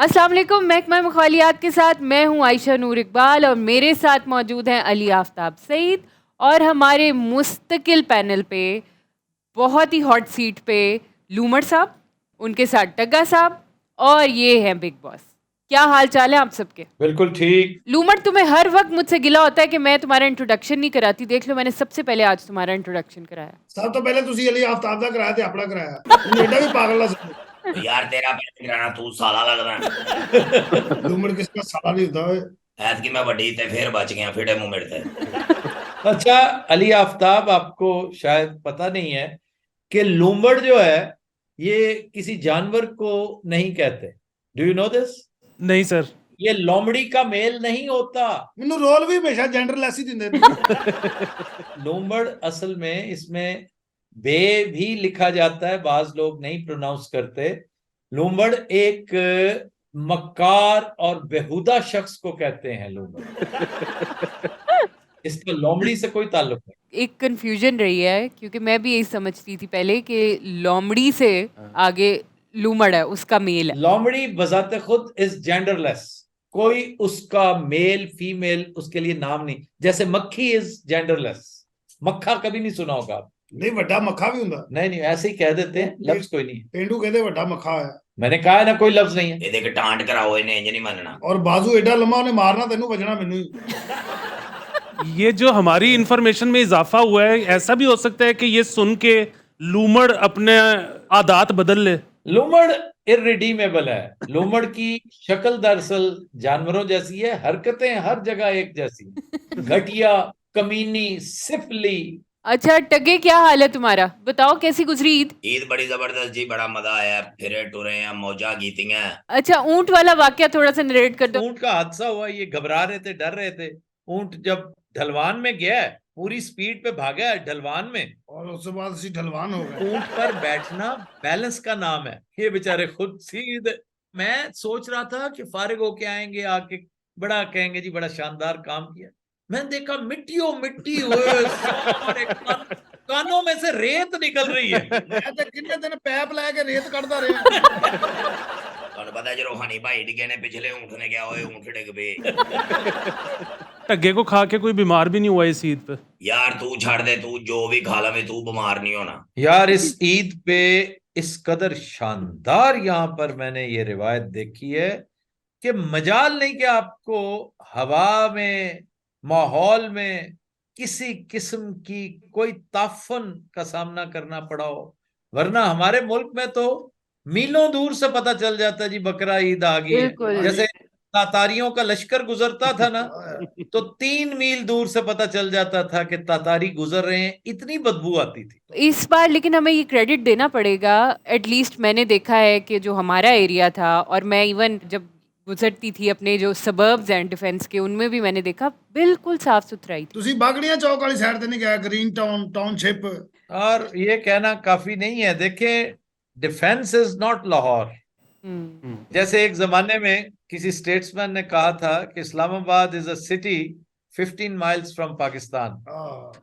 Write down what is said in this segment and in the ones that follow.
अस्सलाम वालेकुम, महकमा मुखालियात के साथ मैं हूँ आयशा नूर इकबाल और मेरे साथ मौजूद हैं अली आफ्ताब सईद और हमारे मुस्तकिल पैनल पे बहुत ही हॉट सीट पे लूमड़ साहब, उनके साथ टग्गा साहब और ये हैं बिग बॉस। क्या हाल चाल है आप सबके? बिल्कुल ठीक। लूमड़, तुम्हें हर वक्त मुझसे गिला होता है कि मैं तुम्हारा इंट्रोडक्शन नहीं कराती। देख लो, मैंने सबसे पहले आज तुम्हारा इंट्रोडक्शन कराया। सब तो पहले तुसी अली आफ्ताब दा कराया ते अपना कराया तू एडा भी पागल ना समझ यार तेरा पहले कराना तू साला लग रहा है। लूमड़ किसका साला नहीं होता है। ऐत की मैं बड़ी ते फिर बच गया फिटे मुंह मेरे ते। अच्छा अली आफ्ताब, आपको शायद पता नहीं है कि लूमड़ जो है ये किसी जानवर को नहीं कहते। Do you know this? नहीं सर। ये लोमड़ी का मेल नहीं होता। मैनू रोल भी हमेशा जेंडरलेस ही दिंदे ने। लूमड़ असल में इसमें बे भी लिखा जाता है, बाज लोग नहीं प्रोनाउंस करते। लूमड़ एक मक्कार और बेहुदा शख्स को कहते हैं लूमड़। इसका लोमड़ी से कोई ताल्लुक नहीं। एक कंफ्यूजन रही है क्योंकि मैं भी यही समझती थी पहले कि लोमड़ी से आगे लूमड़ है, उसका मेल है। लोमड़ी बजाते खुद इज जेंडरलेस, कोई उसका मेल फीमेल उसके लिए नाम नहीं। जैसे मक्खी इज जेंडरलेस, मक्खा कभी नहीं सुना होगा आप? नहीं वड्डा मक्खा भी हुंदा। नहीं, ऐसे ही कह देते हैं, लफ्ज कोई नहीं है। पेंडू कहते वड्डा मक्खा है मैंने कहा है ना, कोई लफ्ज नहीं है। ये देख टांट कराओ इन्हें इंज नहीं मानना। और बाजू एडा लंबा उन्हें मारना तेनू बचना मैनू ही। ये जो हमारी इंफॉर्मेशन में इजाफा हुआ है, ऐसा भी हो सकता है कि ये सुन के लूमड़ अपने आदात बदल ले। लूमड़ इररिडीमेबल है। लूमड़ की शक्ल दरअसल जानवरों जैसी है, हरकतें हर जगह एक जैसी, घटिया, कमीनी, सिफली। अच्छा टगे, क्या हाल है तुम्हारा? बताओ कैसी गुजरी ईद? ईद बड़ी जबरदस्त जी, बड़ा मजा आया, फिरे टुरे हैं, मौजा गीतियां हैं। अच्छा, ऊंट वाला वाकया थोड़ा सा नरेट कर दो। ऊंट का हादसा हुआ, ये घबरा रहे थे, डर रहे थे। ऊंट जब ढलवान में गया, पूरी स्पीड पे भागा है ढलवान में, और उसके बाद सी ढलवान हो गए। ऊंट पर बैठना बैलेंस का नाम है। ये बेचारे खुद सीधे। मैं सोच रहा था कि फारिग होके आएंगे, आके बड़ा कहेंगे जी बड़ा शानदार काम किया। मैंने देखा मिट्टी हुए सारे कानों में से रेत निकल रही है। मैं तो कितने दिन पैप लेके रेत कटदा रहा। ਤੁਹਾਨੂੰ ਪਤਾ ਜਦੋਂ ਹਨੀ ਭਾਈ ਡਿੱਗੇ ਨੇ ਪਿਛਲੇ ਊਂਠ ने क्या होए ऊंट डिग पे। टग्गे को खा के कोई बीमार भी नहीं हुआ इस ईद पे। यार तू छड़ दे, तू जो भी खा लवे तू बीमार नहीं होना। यार इस ईद पे इस कदर शानदार यहाँ पर मैंने ये रिवायत देखी है कि मजाल नहीं कि आपको हवा में, माहौल में किसी किस्म की कोई ताफन का सामना करना पड़ा हो, वरना हमारे मुल्क में तो मीलों दूर से पता चल जाता जी बकरा ईद आ गई है। जैसे तातारियों का लश्कर गुजरता था ना, तो 3 मील दूर से पता चल जाता था कि तातारी गुजर रहे हैं, इतनी बदबू आती थी। इस बार लेकिन हमें ये क्रेडिट देना पड़ेगा, एटलीस्ट मैंने देखा है कि जो हमारा एरिया था, और मैं इवन जब गुजरती थी अपने जो सबर्ब्स एंड डिफेंस के, उनमें भी मैंने देखा बिल्कुल साफ सुथराई थी। तुसी बागड़ियां चौक वाली साइड ते नहीं गया? Green town township. और ये कहना काफी नहीं है। देखें, डिफेंस इज नॉट लाहौर। जैसे एक जमाने में किसी स्टेट्समैन ने कहा था कि Islamabad is a city 15 miles from Pakistan,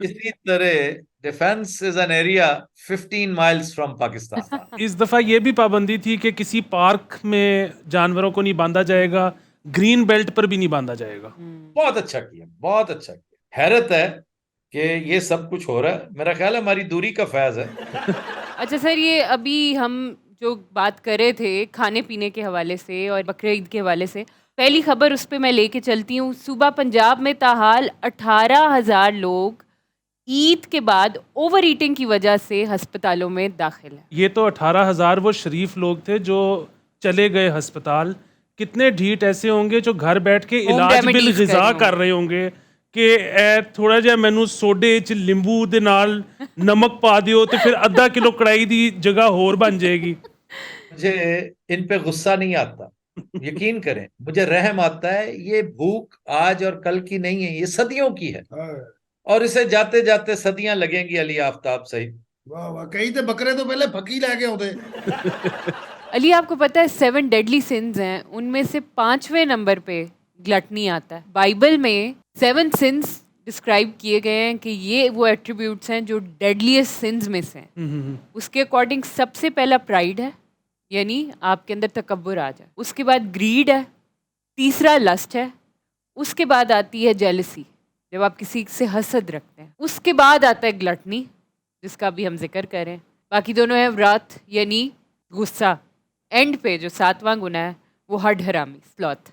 इसी तरह defence is an area 15 miles from Pakistan. इस दफा ये भी पाबंदी थी कि किसी पार्क में जानवरों को नहीं बांधा जाएगा, ग्रीन बेल्ट पर भी नहीं बांधा जाएगा। बहुत अच्छा किया, बहुत अच्छा किया। हैरत है कि ये सब कुछ हो रहा है। मेरा ख्याल है हमारी दूरी का फैज है। अच्छा सर, ये अभी हम जो बात कर रहे थे खाने पीने के हवाले से और बकरीद ईद के हवाले से, पहली खबर उस पर मैं लेके चलती हूँ। सूबा पंजाब में ताहाल 18,000 लोग ईद के बाद ओवर ईटिंग की वजह से अस्पतालों में दाखिल हैं। ये तो 18,000 वो शरीफ लोग थे जो चले गए अस्पताल। कितने ढीठ ऐसे होंगे जो घर बैठ के Home इलाज remedies बिल गिजा कर रहे कर रहे होंगे कि थोड़ा ਜਿਹਾ ਮੈਨੂੰ ਸੋਡੇ ਚ ਨਿੰਬੂ ਦੇ ਨਾਲ ਨਮਕ ਪਾ ਦਿਓ ਤੇ ਫਿਰ ਅੱਧਾ ਕਿਲੋ ਕੜਾਈ ਦੀ ਜਗ੍ਹਾ ਹੋਰ ਬਣ ਜਾਏਗੀ। मुझे इन पे गुस्सा नहीं आता, यकीन करें, मुझे रहम आता है। ये भूख आज और कल की नहीं है, ये सदियों की है, और इसे जाते जाते सदियां लगेंगी। अली आफ्ताब सही। वाह वाह, कई तो बकरे तो पहले फकी लेके आते। अली, आपको पता है 7 डेडली सिंस हैं, उनमें से 5वें नंबर पे ग्लटनी आता है। बाइबल में 7 सिंस डिस्क्राइब किए गए हैं कि ये वो एट्रीब्यूट्स हैं जो डेडलीस्ट सिंस में से हैं। उसके अकॉर्डिंग सबसे पहला प्राइड है, यानी आपके अंदर तकब्बुर आ जाए। उसके बाद ग्रीड है, तीसरा लस्ट है, उसके बाद आती है जेलसी, जब आप किसी से हसद रखते हैं। उसके बाद आता है ग्लटनी, जिसका भी हम जिक्र करें। बाकी दोनों है व्रत यानी गुस्सा। एंड पे जो 7वां गुना है वो हड हरामी, स्लॉथ।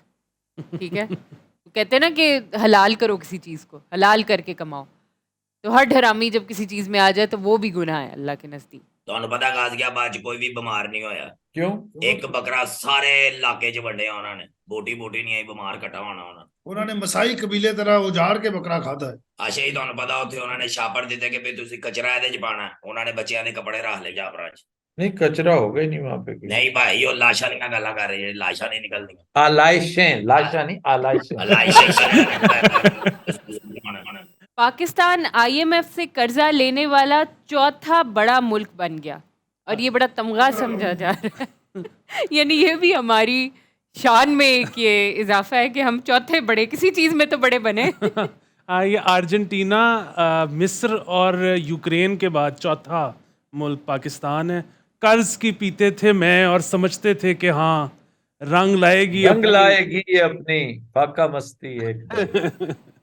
ठीक है, तो कहते हैं ना कि हलाल करो किसी चीज़ को, हलाल करके कमाओ। तो हड हरामी जब किसी चीज़ में आ जाए तो वो भी गुनाह है अल्लाह के नज़दीक। ਤੁਹਾਨੂੰ ਪਤਾ ਗਾਜ਼ੀਆ ਬਾਦ ਚ ਕੋਈ ਵੀ ਬਿਮਾਰ ਨਹੀਂ ਹੋਇਆ। क्यों? ਇੱਕ ਬੱਕਰਾ ਸਾਰੇ ਇਲਾਕੇ ਚ ਵੰਡਿਆ ਉਹਨਾਂ ਨੇ, ਬੋਟੀ ਨਹੀਂ ਆਈ, ਬਿਮਾਰ ਕੱਟਾ ਹੋਣਾ ਉਹਨਾਂ ਨੇ ਮਸਾਈ ਕਬੀਲੇ ਤਰ੍ਹਾਂ ਉਜਾੜ ਕੇ ਬੱਕਰਾ ਖਾਦਾ ਹੈ। ਅੱਛਾ ਹੀ ਤੁਹਾਨੂੰ ਪਤਾ ਉੱਥੇ ਉਹਨਾਂ ਨੇ ਛਾਪਰ ਦਿੱਤੇ ਕਿ ਵੀ ਤੁਸੀਂ ਕਚਰਾ ਇਹਦੇ ਚ ਪਾਣਾ। ਉਹਨਾਂ ਨੇ ਬੱਚਿਆਂ ਦੇ ਕੱਪੜੇ ਰੱਖ ਲਏ ਜਾਫਰਾਂ ਚ। नहीं, कचरा होगा ही नहीं वहां पे कोई। ਨਹੀਂ ਭਾਈ ਉਹ ਲਾਸ਼ਾਂ ਦੀਆਂ ਗੱਲਾਂ ਕਰ ਰਹੇ, ਲਾਸ਼ਾਂ ਨਹੀਂ ਨਿਕਲਦੀਆਂ। आलाइशें, लाशा नहीं, आलाइशें। पाकिस्तान IMF से कर्जा लेने वाला चौथा बड़ा मुल्क बन गया और ये बड़ा तमगा समझा जा रहा है। यानी ये भी हमारी शान में एक ये इजाफा है कि हम चौथे बड़े किसी चीज़ में तो बड़े बने। ये अर्जेंटीना, मिस्र और यूक्रेन के बाद चौथा मुल्क पाकिस्तान है। कर्ज की पीते थे मैं और समझते थे कि हाँ रंग लाएगी रंग लाएगी अपनी फाका मस्ती एक।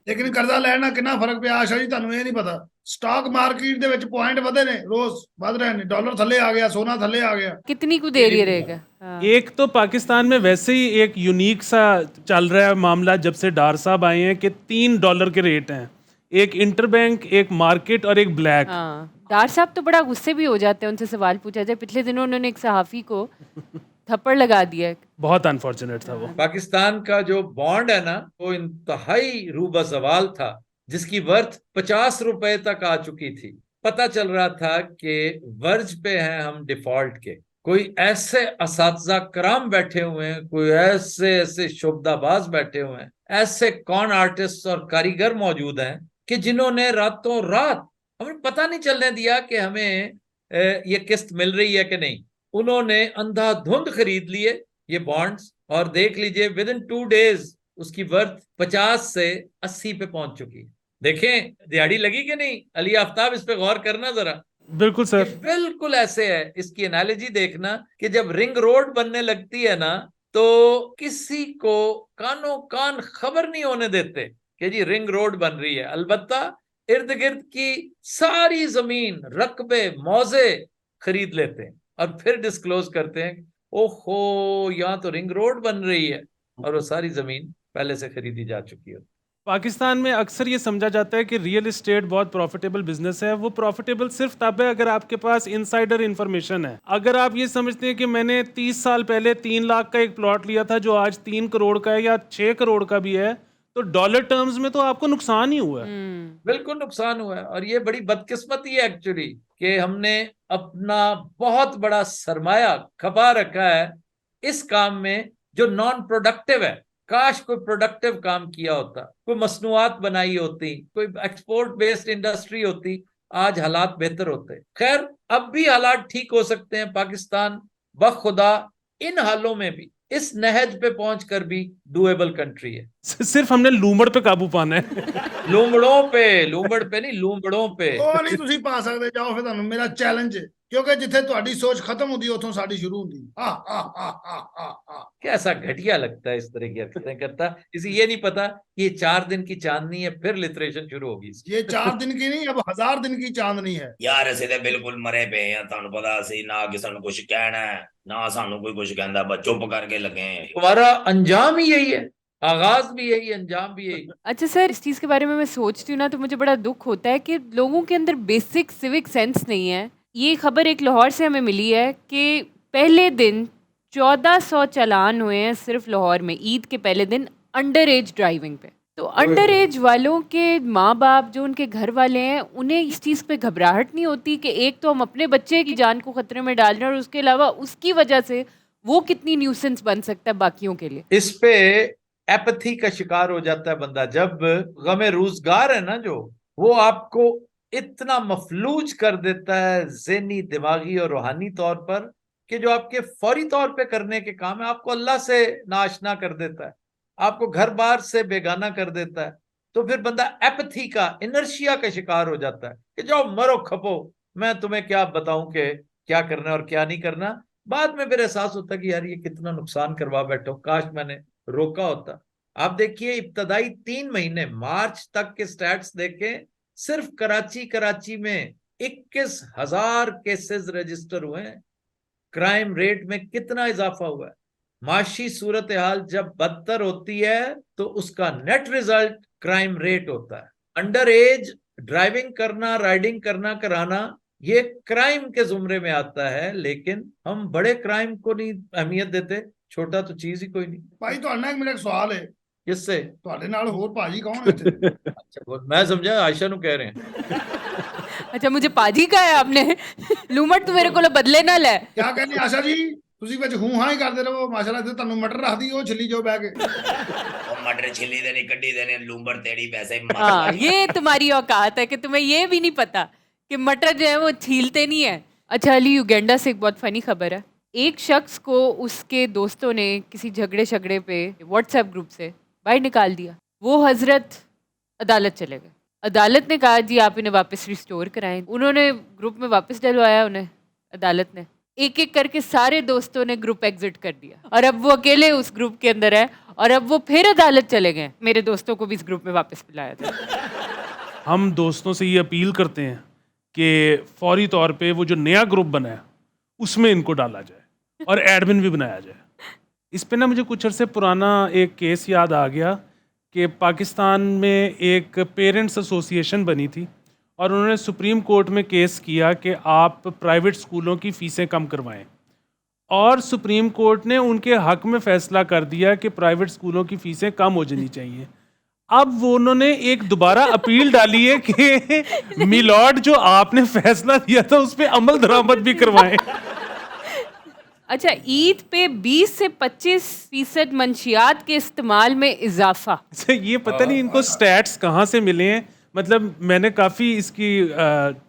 ਲੇਕਿਨ ਕਰਜ਼ਾ ਲੈਣ ਨਾਲ ਕਿੰਨਾ ਫਰਕ ਪਿਆ ਆਸ਼ਾ ਜੀ, ਤੁਹਾਨੂੰ ਇਹ ਨਹੀਂ ਪਤਾ। ਸਟਾਕ ਮਾਰਕੀਟ ਦੇ ਵਿੱਚ ਪੁਆਇੰਟ ਵਧੇ ਨੇ, ਰੋਜ਼ ਵਧ ਰਹੇ ਨੇ। ਡਾਲਰ ਥੱਲੇ आ गया, सोना थल्ले आ गया। कितनी को देर ये रहेगा? हाँ। एक तो पाकिस्तान में वैसे ही एक यूनिक सा चल रहा है मामला जब से डार साहब आए हैं कि $3 के रेट हैं, एक इंटरबैंक, एक मार्केट और एक ब्लैक। हाँ, डार साहब तो बड़ा गुस्से भी हो जाते हैं उनसे सवाल पूछा जाए। पिछले दिनों उन्होंने एक सहाफ़ी को थप्पड़ लगा दिया। बहुत अनफॉर्चुनेट था वो। पाकिस्तान का जो बॉन्ड है ना, वो इंतहाई रूबा सवाल था, जिसकी वर्थ 50 रुपए तक आ चुकी थी। पता चल रहा था कि वर्ज पे हैं हम डिफॉल्ट के। कोई ऐसे असातिज़ा कराम बैठे हुए हैं, कोई ऐसे ऐसे शुबदाबाज बैठे हुए हैं, ऐसे कॉन आर्टिस्ट और कारीगर मौजूद हैं कि जिन्होंने रातों रात हमें पता नहीं चलने दिया कि हमें ये किस्त मिल रही है कि नहीं। उन्होंने अंधाधुंध खरीद लिए ये बॉन्ड्स, और देख लीजिए विद इन 2 डेज उसकी वर्थ 50 से 80 पे पहुंच चुकी है। देखें दिहाड़ी लगी कि नहीं? अली आफ्ताब इस पे गौर करना जरा। बिल्कुल सर, बिल्कुल ऐसे है। इसकी एनालॉजी देखना कि जब रिंग रोड बनने लगती है ना, तो किसी को कानो कान खबर नहीं होने देते कि जी रिंग रोड बन रही है। अलबत्ता इर्द गिर्द की सारी जमीन, रकबे, मौजे खरीद लेते हैं और फिर डिस्क्लोज करते हैं, ओहो यहाँ तो रिंग रोड बन रही है, और वो सारी जमीन पहले से खरीदी जा चुकी है। पाकिस्तान में अक्सर ये समझा जाता है कि रियल एस्टेट बहुत प्रॉफिटेबल बिजनेस है। वो प्रॉफिटेबल सिर्फ तब है अगर आपके पास इनसाइडर इन्फॉर्मेशन है। अगर आप ये समझते हैं कि मैंने 30 साल पहले 3 लाख का एक प्लॉट लिया था जो आज 3 करोड़ का है या 6 करोड़ का भी है, तो डॉलर टर्म्स में तो आपको नुकसान ही हुआ है। बिल्कुल नुकसान हुआ है। और ये बड़ी बदकिस्मती है एक्चुअली कि हमने अपना बहुत बड़ा सरमाया खपा रखा है इस काम में जो नॉन प्रोडक्टिव है। काश कोई प्रोडक्टिव काम किया होता, कोई मसनूआत बनाई होती, कोई एक्सपोर्ट बेस्ड इंडस्ट्री होती, आज हालात बेहतर होते। खैर अब भी हालात ठीक हो सकते हैं। पाकिस्तान बखुदा इन हालों में भी इस नहज पे पहुंचकर भी डूएबल कंट्री है। सिर्फ हमने लूमड़ पे काबू पाना है। लूमड़ों पे नहीं, लूमड़ों पे। ਉਹ ਨਹੀਂ ਤੁਸੀਂ ਪਾ ਸਕਦੇ, ਜਾਓ ਫਿਰ। ਤੁਹਾਨੂੰ ਮੇਰਾ ਚੈलेंज ਹੈ, ਕਿਉਂਕਿ ਜਿੱਥੇ ਤੁਹਾਡੀ ਸੋਚ ਖਤਮ ਹੁੰਦੀ ਉੱਥੋਂ ਸਾਡੀ ਸ਼ੁਰੂ ਹੁੰਦੀ। कैसा घटिया लगता है इस तरह की हरकतें करता। इसे ये नहीं पता कि ये 4 दिन की चांदनी है, फिर लिटरेशन शुरू होगी। ये 4 दिन की नहीं, अब 1000 दिन की चांदनी है। ਯਾਰ ਅਸੀਂ ਤੇ ਬਿਲਕੁਲ ਮਰੇ ਪਏ ਆ। ਤੁਹਾਨੂੰ ਪਤਾ ਅਸੀਂ ਨਾ ਕਿਸੇ ਨੂੰ ਕੁਝ ਕਹਿਣਾ ਹੈ, ਨਾ ਸਾਨੂੰ ਕੋਈ ਕੁਝ ਕਹਿੰਦਾ, ਬਸ ਚੁੱਪ ਕਰਕੇ ਲੱਗੇ। तुम्हारा अंजाम ही यही है, आगाज भी यही, अंजाम भी यही। अच्छा सर, इस चीज़ के बारे में मैं सोचती हूँ ना तो मुझे बड़ा दुख होता है कि लोगों के अंदर बेसिक सिविक सेंस नहीं है। ये खबर एक लाहौर से हमें मिली है कि पहले दिन 1400 चालान हुए हैं सिर्फ लाहौर में, ईद के पहले दिन, अंडर एज ड्राइविंग पे। तो अंडर एज वालों के माँ बाप, जो उनके घर वाले हैं, उन्हें इस चीज़ पे घबराहट नहीं होती कि एक तो हम अपने बच्चे की जान को खतरे में डाल रहे हैं और उसके अलावा उसकी वजह से वो कितनी न्यूसेंस बन सकता है बाकियों के लिए। इस पे एपथी का शिकार हो जाता है बंदा। जब गमे रोजगार है ना, जो वो आपको इतना मफलूज कर देता है ज़हनी, दिमागी और रूहानी तौर पर, कि जो आपके फौरी तौर पे करने के काम है आपको अल्लाह से नाआशना कर देता है, आपको घर बार से बेगाना कर देता है। तो फिर बंदा एपथी का, इनर्शिया का शिकार हो जाता है कि जाओ मरो खपो, मैं तुम्हें क्या बताऊं कि क्या करना और क्या नहीं करना। बाद में फिर एहसास होता कि यार ये कितना नुकसान करवा बैठो, काश मैंने रोका होता। आप देखिए इब्तदाई 3 महीने मार्च तक के स्टैट्स देखें, सिर्फ कराची में 21,000 केसेस रजिस्टर हुए हैं। क्राइम रेट में कितना इजाफा हुआ है। माशी सूरत हाल जब बदतर होती है तो उसका नेट रिजल्ट क्राइम रेट होता है। अंडर एज ड्राइविंग करना, राइडिंग करना, कराना, ये क्राइम के जुमरे में आता है, लेकिन हम बड़े क्राइम को नहीं अहमियत देते, छोटा तो चीज ही कोई नहीं। ਭਾਈ ਤੁਹਾਡੇ ਨਾਲ ਮੇਰਾ ਇੱਕ ਸਵਾਲ ਹੈ, किससे? ਤੁਹਾਡੇ ਨਾਲ ਹੋਰ ਭਾਜੀ ਕੌਣ ਹੈ ਇੱਥੇ? अच्छा मैं समझा आयशा नु कह रहे हैं। अच्छा मुझे पाजी का है आपने लूमट तू मेरे को बदले ना ले। ਕਿਆ ਕਹਿੰਦੇ ਆਸ਼ਾ ਜੀ, ਤੁਸੀਂ ਵਿੱਚ ਹੂੰ ਹਾਂ ਹੀ ਕਰਦੇ ਰਹੋ, ਮਾਸ਼ਾਅੱਲਾ ਤੇ ਤੁਹਾਨੂੰ ਮਟਰ ਰੱਖਦੀ ਉਹ ਛਿੱਲੀ ਜੋ ਬਹਿ ਕੇ। ਉਹ ਮਟਰ ਛਿੱਲੀ ਦੇ ਨਹੀਂ ਕੱਢੀ ਦੇ ਨੇ ਲੂੰਬਰ ਤੇੜੀ ਵੈਸੇ हाँ ये तुम्हारी औकात है कि तुम्हें ये भी नहीं पता कि मटर जो है वो छीलते नहीं है। अच्छा अली, युगांडा से एक बहुत फनी खबर है। एक शख्स को उसके दोस्तों ने किसी झगड़े पे व्हाट्सएप ग्रुप से बाहर निकाल दिया। वो हजरत अदालत चले गए। अदालत ने कहा जी आप इन्हें वापस रिस्टोर कराएं। उन्होंने ग्रुप में वापस डलवाया उन्हें, अदालत ने एक एक करके सारे दोस्तों ने ग्रुप एग्जिट कर दिया और अब वो अकेले उस ग्रुप के अंदर है और अब वो फिर अदालत चले गए। मेरे दोस्तों को भी इस ग्रुप में वापस बुलाया था। हम दोस्तों से ये अपील करते हैं कि फौरी तौर पे वो जो नया ग्रुप बना है उसमें इनको डाला जाए और एडमिन भी बनाया जाए। इस पे ना मुझे कुछ अरसे पुराना एक केस याद आ गया कि पाकिस्तान में एक पेरेंट्स एसोसिएशन बनी थी और उन्होंने सुप्रीम कोर्ट में केस किया कि आप प्राइवेट स्कूलों की फ़ीसें कम करवाएं, और सुप्रीम कोर्ट ने उनके हक में फ़ैसला कर दिया कि प्राइवेट स्कूलों की फ़ीसें कम हो जानी चाहिए। अब वो उन्होंने एक दोबारा अपील डाली है कि मिलॉर्ड जो आपने फैसला दिया था उस पर अमल दरामद भी करवाएं। अच्छा ईद पे 20 से 25% मंशियात के इस्तेमाल में इजाफा। अच्छा ये पता नहीं इनको स्टैट्स कहाँ से मिले हैं। मतलब मैंने काफ़ी इसकी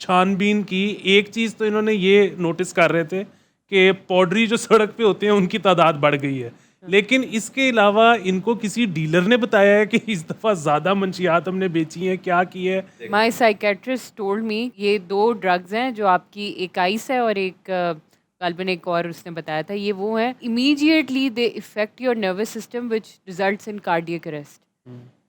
छानबीन की। एक चीज़ तो इन्होंने ये नोटिस कर रहे थे कि पॉडरी जो सड़क पे होते हैं उनकी तादाद बढ़ गई है, लेकिन इसके अलावा इनको किसी डीलर ने बताया है कि इस दफ़ा ज़्यादा मंशियात हमने बेची हैं, क्या की है। माई साइकेट्रिस्ट टोल्ड मी ये 2 ड्रग्स हैं जो आपकी, एक आइस है और एक गालबन एक और उसने बताया था, ये वो है immediately they effect your nervous system which results in cardiac arrest.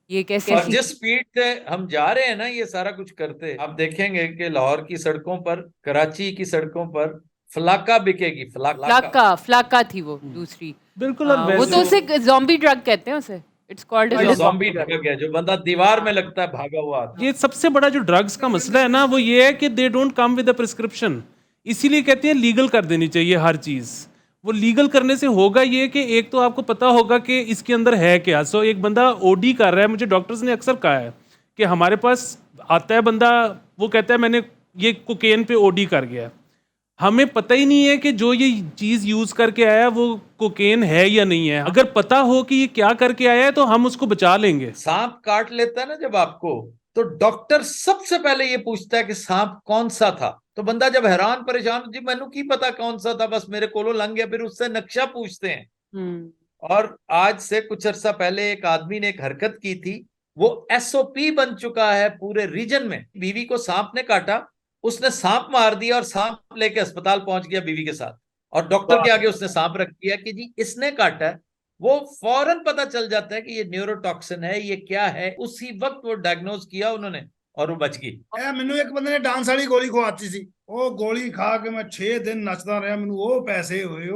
ये कैसे और जिस स्पीड से हम जा रहे हैं ना ये सारा कुछ करते, आप देखेंगे कि लाहौर की सड़कों पर, कराची की सड़कों पर फ्लाका बिकेगी। फ्लाका थी वो दूसरी। बिल्कुल। और वो तो उसे ज़ॉम्बी ड्रग कहते हैं उसे। इट्स कॉल्ड ज़ॉम्बी ड्रग है जो बंदा दीवार में लगता है भागा हुआ आता है। ये सबसे बड़ा जो ड्रग्स का मसला है ना वो ये है कि they don't come with a prescription. इसीलिए कहते हैं लीगल कर देनी चाहिए हर चीज़। वो लीगल करने से होगा ये कि एक तो आपको पता होगा कि इसके अंदर है क्या। सो एक बंदा ओडी कर रहा है, मुझे डॉक्टर्स ने अक्सर कहा है कि हमारे पास आता है बंदा, वो कहता है मैंने ये कोकेन पे ओडी कर गया। हमें पता ही नहीं है कि जो ये चीज़ यूज़ करके आया वो कोकेन है या नहीं है। अगर पता हो कि ये क्या करके आया है तो हम उसको बचा लेंगे। सांप काट लेता है ना जब आपको, तो डॉक्टर सबसे पहले ये पूछता है कि सांप कौन सा था। तो बंदा जब हैरान परेशान, जी मैनू की पता कौन सा था, बस मेरे कोलो लंघ गया। फिर उससे नक्शा पूछते हैं। और आज से कुछ अरसा पहले एक आदमी ने एक हरकत की थी, वो SOP बन चुका है पूरे रीजन में। बीवी को सांप ने काटा, उसने सांप मार दिया और सांप लेके अस्पताल पहुंच गया बीवी के साथ, और डॉक्टर के आगे उसने सांप रख दिया कि जी इसने काटा है। वो फौरन पता चल जाता है कि ये न्यूरोटॉक्सिन है, ये क्या है। उसी वक्त वो डायग्नोज किया उन्होंने और वो बच गई। ਮੈਨੂੰ ਇੱਕ ਬੰਦੇ ਨੇ ਡਾਂਸ ਵਾਲੀ ਗੋਲੀ ਖਵਾਤੀ ਸੀ, ਉਹ ਗੋਲੀ ਖਾ ਕੇ ਮੈਂ 6 ਦਿਨ ਨੱਚਦਾ ਰਿਹਾ, ਮੈਨੂੰ ਉਹ ਪੈਸੇ ਹੋਏ।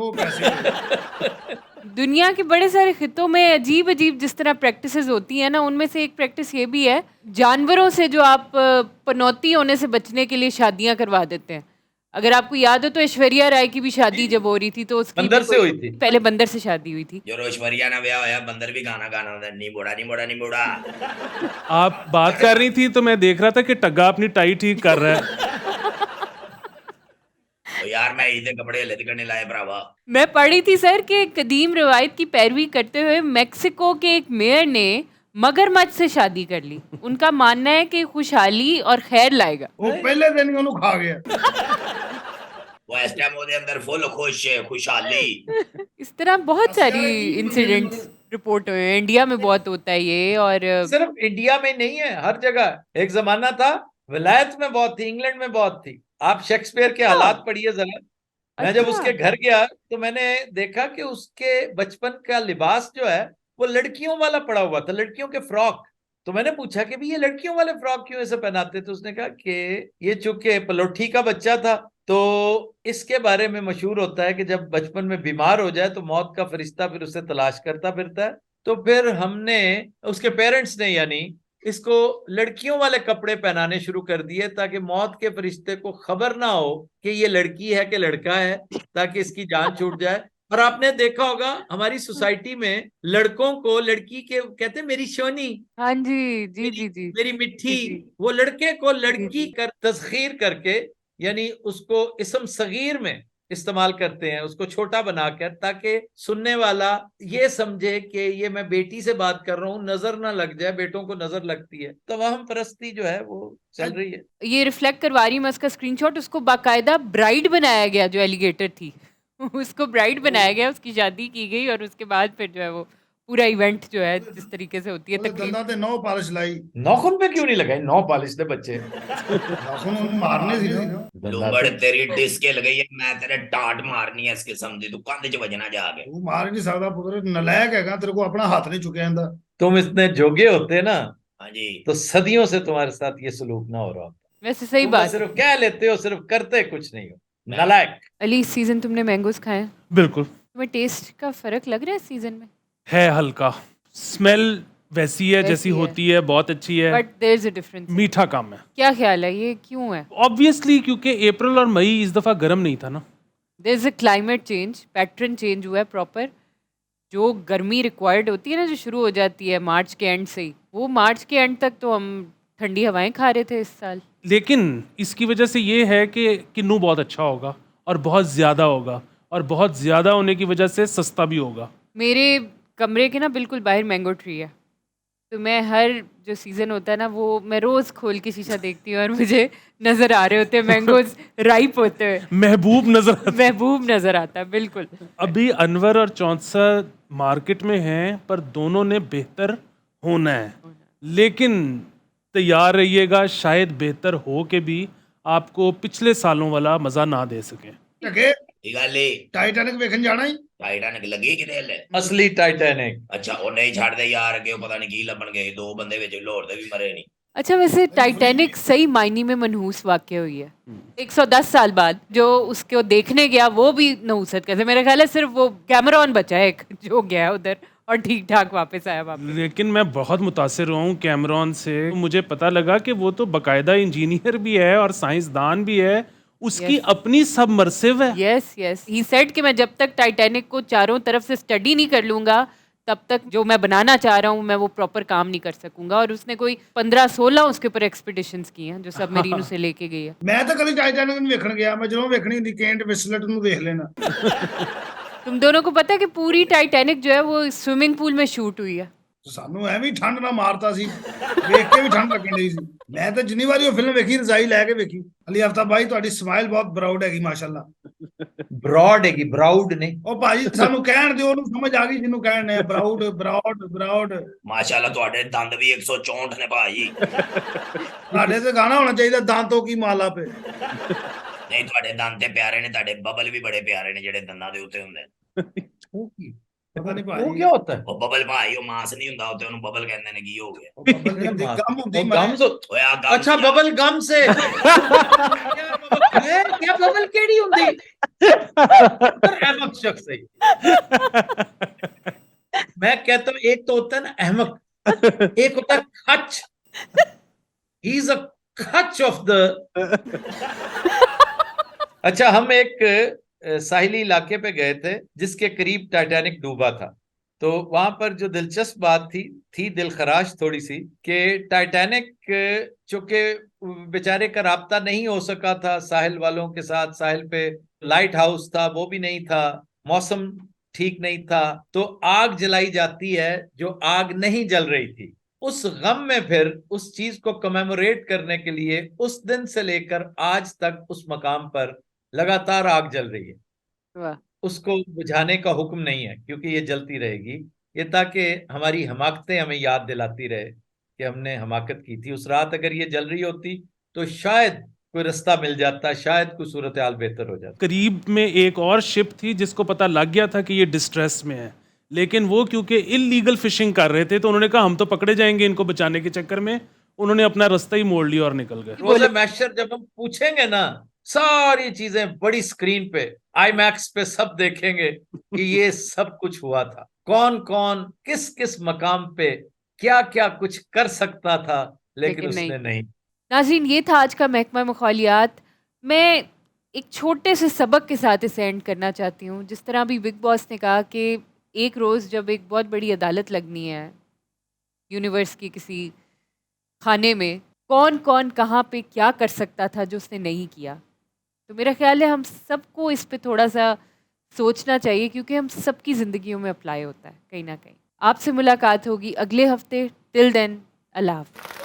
दुनिया के बड़े सारे खितों में अजीब अजीब जिस तरह प्रैक्टिसेस होती हैं ना, उनमें से एक प्रैक्टिस ये भी है, जानवरों से जो आप पनौती होने से बचने के लिए शादियां करवा देते हैं। अगर आपको याद हो तो ऐश्वर्या राय की भी शादी जब हो रही थी तो उसकी बंदर से हुई थी। पहले बंदर से शादी हुई थी। जो ऐश्वर्या ना ब्याह होया, बंदर भी गाना गाना था, नी बोड़ा नी बोड़ा नी बोड़ा। आप बात कर रही थी तो मैं देख रहा था कि टग्गा अपनी टाई ठीक कर रहा है। तो यार मैं इधर कपड़े लद करने लाए भरावा। मैं पढ़ी थी सर कि कदीम रिवायत की पैरवी करते हुए मेक्सिको के एक मेयर ने मगरमच्छ से शादी कर ली। उनका मानना है कि खुशहाली और खैर लाएगा। ਉਹ ਪਹਿਲੇ ਦਿਨ ਹੀ ਉਹਨੂੰ ਖਾ ਗਿਆ। वो इस टाइम ਉਹਦੇ अंदर फुल खुश है, खुशहाली। इस तरह बहुत सारी इंसिडेंट्स रिपोर्ट हुए हैं। इंडिया में बहुत होता है ये, और सिर्फ इंडिया में नहीं है, हर जगह। एक जमाना था विलायत में बहुत थी, इंग्लैंड में बहुत थी। आप शेक्सपियर के हालात पढ़िए जरा। मैं जब अच्छा। उसके घर गया तो मैंने देखा कि उसके बचपन का लिबास जो है वो लड़कियों वाला पड़ा हुआ था, लड़कियों के फ्रॉक। तो मैंने पूछा कि भाई ये लड़कियों वाले फ्रॉक क्यों ऐसे पहनाते? तो उसने कहा कि ये चूंकि पलोठी का बच्चा था तो इसके बारे में मशहूर होता है कि जब बचपन में बीमार हो जाए तो मौत का फरिश्ता फिर उसे तलाश करता फिरता है। तो फिर हमने, उसके पेरेंट्स ने यानी, इसको लड़कियों वाले कपड़े पहनाने शुरू कर दिए ताकि मौत के फरिश्ते को खबर ना हो कि ये लड़की है कि लड़का है, ताकि इसकी जान छूट जाए। और आपने देखा होगा हमारी सोसाइटी में लड़कों को लड़की के कहते हैं मेरी सोनी, हाँ जी, जी मेरी जी जी मेरी मिट्टी, जी जी वो लड़के को जी लड़की जी। कर तस्खीर करके यानी उसको इस्म सगीर में इस्तेमाल करते हैं, उसको छोटा बनाकर, ताकि सुनने वाला ये समझे कि ये मैं बेटी से बात कर रहा हूँ, नजर ना लग जाए, बेटों को नजर लगती है। तो वह परस्ती जो है वो चल रही है। ये रिफ्लेक्ट करवा रही हूँ मैं उसका स्क्रीनशॉट। उसको बाकायदा ब्राइड बनाया गया जो एलिगेटर थी उसको ब्राइड बनाया गया, उसकी शादी की गई और उसके बाद फिर जो है वो पूरा इवेंट जो है जिस तरीके से होती है ਉਹਦੇ तकरीब। ਦੰਦਾਂ ਤੇ ਨੌ ਪਾਲਿਸ਼ ਲਾਈ, नाखून पे क्यों नहीं लगाए? नौ पालिश थे बच्चे। ਨਾਖੂਨ ਉਹਨੂੰ ਮਾਰਨੇ ਸੀ ਨਾ। लुंबड़ तेरी डिस्के लगी है, मैं तेरे टाट मारनी है इसके समझी, तू कंध च वजना जाके। ਤੂੰ ਮਾਰ ਹੀ ਨਹੀਂ ਸਕਦਾ ਪੁੱਤਰ, ਨਲਾਇਕ ਹੈਗਾ, ਤੇਰੇ ਕੋ ਆਪਣਾ ਹੱਥ ਨਹੀਂ ਚੁੱਕਿਆ ਜਾਂਦਾ। तुम इतने जोगे होते ना हाँ जी। तो सदियों से तुम्हारे साथ ये सलूक ना हो रहा होता। वैसे सही तुम बात है। सिर्फ कह लेते हो, सिर्फ करते कुछ नहीं हो, नालायक। अली इस सीजन तुमने मैंगोज खाए हैं? बिल्कुल तुम्हें टेस्ट का फर्क लग रहा है इस सीजन में? है, हल्का स्मेल वैसी है वैसी जैसी है। होती है, बहुत अच्छी है, but there is a difference. मीठा कम है। क्या ख्याल है ये क्यों है? ऑब्वियसली क्योंकि अप्रैल और मई इस दफा गर्म नहीं था ना। There is a climate change, pattern change हुआ है प्रॉपर। जो गर्मी रिक्वायर्ड होती है ना, जो शुरू हो जाती है मार्च के एंड से ही, वो मार्च के एंड तक तो हम ठंडी हवाएं खा रहे थे इस साल। लेकिन इसकी वजह से ये है कि किन्नू बहुत अच्छा होगा और बहुत ज़्यादा होगा, और बहुत ज़्यादा होने की वजह से सस्ता भी होगा। मेरे कमरे के ना बिल्कुल बाहर मैंगो ट्री है, तो मैं हर जो सीज़न होता है ना वो मैं रोज़ खोल के शीशा देखती हूँ और मुझे नज़र आ रहे होते हैं मैंगोज राइप होते हुए। महबूब नजर आता महबूब नज़र आता है बिल्कुल। है। अभी अनवर और चौंसा मार्केट में हैं, पर दोनों ने बेहतर होना है, लेकिन तैयार रहिएगा, शायद बेहतर हो के भी आपको पिछले सालों वाला मज़ा ना दे सकें। ਅੱਗੇ की गल है, ਟਾਈਟੈਨਿਕ ਵੇਖਣ ਜਾਣਾ ਹੀ। टाइटैनिक लगी कि हले? असली टाइटैनिक। अच्छा वो नहीं छड़ दे यार, अगे पता नहीं की लबन गए, दो बंदे विच लाहौर दे भी मरे नहीं। अच्छा वैसे टाइटैनिक सही मायने में मनहूस वाक़या हुई है। 110 साल बाद जो उसको देखने गया वो भी नहूसत कैसे, मेरा ख्याल है सिर्फ वो कैमरॉन बचा है एक जो गया है उधर और ठीक ठाक वापस आया वापस। लेकिन मैं बहुत मुतासिर हुआ हूँ कैमरॉन से। मुझे पता लगा कि वो तो बाकायदा इंजीनियर भी है और साइंसदान भी है, उसकी Yes. अपनी सबमर्सिव है। यस यस, ही सेड कि मैं जब तक टाइटैनिक को चारों तरफ से स्टडी नहीं कर लूंगा तब तक जो मैं बनाना चाह रहा हूँ मैं वो प्रॉपर काम नहीं कर सकूंगा। और उसने कोई 15-16 उसके ऊपर एक्सपीडिशंस की हैं जो सबमरीन उसे लेके गई है। ਮੈਂ ਤਾਂ ਕਦੀ ਟਾਈਟੈਨਿਕ ਨਹੀਂ ਵੇਖਣ ਗਿਆ, ਮੈਂ ਜਦੋਂ ਵੇਖਣੀ ਹੁੰਦੀ ਕੇਂਟ ਵਿਸਲਟ ਨੂੰ ਦੇਖ ਲੈਣਾ। तुम दोनों को पता है कि पूरी टाइटैनिक जो है वो स्विमिंग पूल में शूट हुई है। ਸਾਨੂੰ ਐਵੇਂ ਹੀ ਠੰਡ ਨਾਲ ਮਾਰਤਾ ਸੀ, ਵੇਖ ਕੇ ਵੀ ਠੰਡ ਲੱਗਣ ਡਈ ਸੀ। ਮੈਂ ਤਾਂ ਜਿੰਨੀ ਵਾਰੀ ਉਹ ਫਿਲਮ ਵੇਖੀ ਰਜ਼ਾਈ ਲੈ ਕੇ ਵੇਖੀ। ਅਲੀ ਹਫਤਾ ਬਾਈ ਤੁਹਾਡੀ ਸਮਾਈਲ ਬਹੁਤ ਬਰਾਊਡ ਹੈਗੀ ਮਾਸ਼ਾਅੱਲਾ। ब्रॉड है, ब्राउड नहीं। ਉਹ ਭਾਜੀ ਸਾਨੂੰ ਕਹਿਣ ਦਿਓ, ਉਹਨੂੰ ਸਮਝ ਆ ਗਈ ਜਿਹਨੂੰ ਕਹਿਣ ਨੇ ਬਰਾਊਡ ਬਰਾਊਡ ਬਰਾਊਡ। माशाल्लाह ਤੁਹਾਡੇ ਦੰਦ ਵੀ 164 ਨੇ ਭਾਜੀ। ਸਾਡੇ ਤੇ ਗਾਣਾ ਹੋਣਾ ਚਾਹੀਦਾ ਦਾਂਤੋਂ ਕੀ ਮਾਲਾ ਪੇ। ਨਹੀਂ ਤੁਹਾਡੇ ਦੰਦ ਤੇ ਪਿਆਰੇ ਨੇ, ਤੁਹਾਡੇ ਬਬਲ ਵੀ ਬੜੇ ਪਿਆਰੇ ਨੇ ਜਿਹੜੇ ਦੰਦਾਂ ਦੇ ਉੱਤੇ ਹੁੰਦੇ ਨੇ। ਪਤਾ ਨਹੀਂ वो ਭਾਜੀ क्या होता है? ਉਹ ਬਬਲ ਭਾਈ ਉਹ ਮਾਸ ਨਹੀਂ ਹੁੰਦਾ ਉੱਤੇ, ਉਹਨੂੰ ਬਬਲ ਕਹਿੰਦੇ ਨੇ, ਕੀ ਹੋ ਗਿਆ? ਉਹ ਬੱਬਲ ਨਹੀਂ ਹੁੰਦੀ, ਗਮ ਹੁੰਦੀ वो ਮਰੇ। गम्स ਓਏ ਆ ਗਮ अच्छा बबल गम से क्या बबल केड़ी हुंदी? अहमक शख्स है। मैं कहता हूँ एक तो होता है ना अहमक, एक होता है खच। ही इज अ खच ऑफ द। अच्छा हम एक साहिली इलाके पे गए थे जिसके करीब टाइटैनिक डूबा था। तो वहां पर जो दिलचस्प बात थी दिलखराश थोड़ी सी कि टाइटैनिक चूंकि बेचारे का राब्ता नहीं हो सका था साहिल वालों के साथ, साहिल पे लाइट हाउस था वो भी नहीं था, मौसम ठीक नहीं था, तो आग जलाई जाती है जो आग नहीं जल रही थी। उस गम में फिर उस चीज को कमेमोरेट करने के लिए उस दिन से लेकर आज तक उस मकाम पर लगातार आग जल रही है। वाह। उसको बुझाने का हुक्म नहीं है क्योंकि ये जलती रहेगी, ये ताकि हमारी हमाकतें हमें याद दिलाती रहे कि हमने हमाकत की थी। उस रात अगर ये जल रही होती तो शायद कोई रास्ता मिल जाता, शायद कुछ सूरत हाल बेहतर हो जाती। करीब में एक और शिप थी जिसको पता लग गया था कि ये डिस्ट्रेस में है, लेकिन वो क्योंकि इलीगल फिशिंग कर रहे थे तो उन्होंने कहा हम तो पकड़े जाएंगे इनको बचाने के चक्कर में, उन्होंने अपना रास्ता ही मोड़ लिया और निकल गए। रोज़े मैशर जब हम पूछेंगे ना, सारी चीजें बड़ी स्क्रीन पे, आईमैक्स पे सब देखेंगे कि ये सब कुछ हुआ था, कौन कौन किस किस मकाम पे क्या क्या कुछ कर सकता था, लेकिन लेकिन उसने नहीं। नाज़रीन, ये था आज का महकमा मखौलियात। मैं एक छोटे से सबक के साथ इसे एंड करना चाहती हूँ। जिस तरह अभी बिग बॉस ने कहा कि एक रोज़ जब एक बहुत बड़ी अदालत लगनी है यूनिवर्स की किसी खाने में, कौन कौन कहाँ पे क्या कर सकता था जो उसने नहीं किया। तो मेरा ख्याल है हम सबको इस पे थोड़ा सा सोचना चाहिए, क्योंकि हम सबकी ज़िंदगियों में अप्लाई होता है कहीं ना कहीं। आपसे मुलाकात होगी अगले हफ्ते। टिल देन, अल्लाह हाफ़िज़।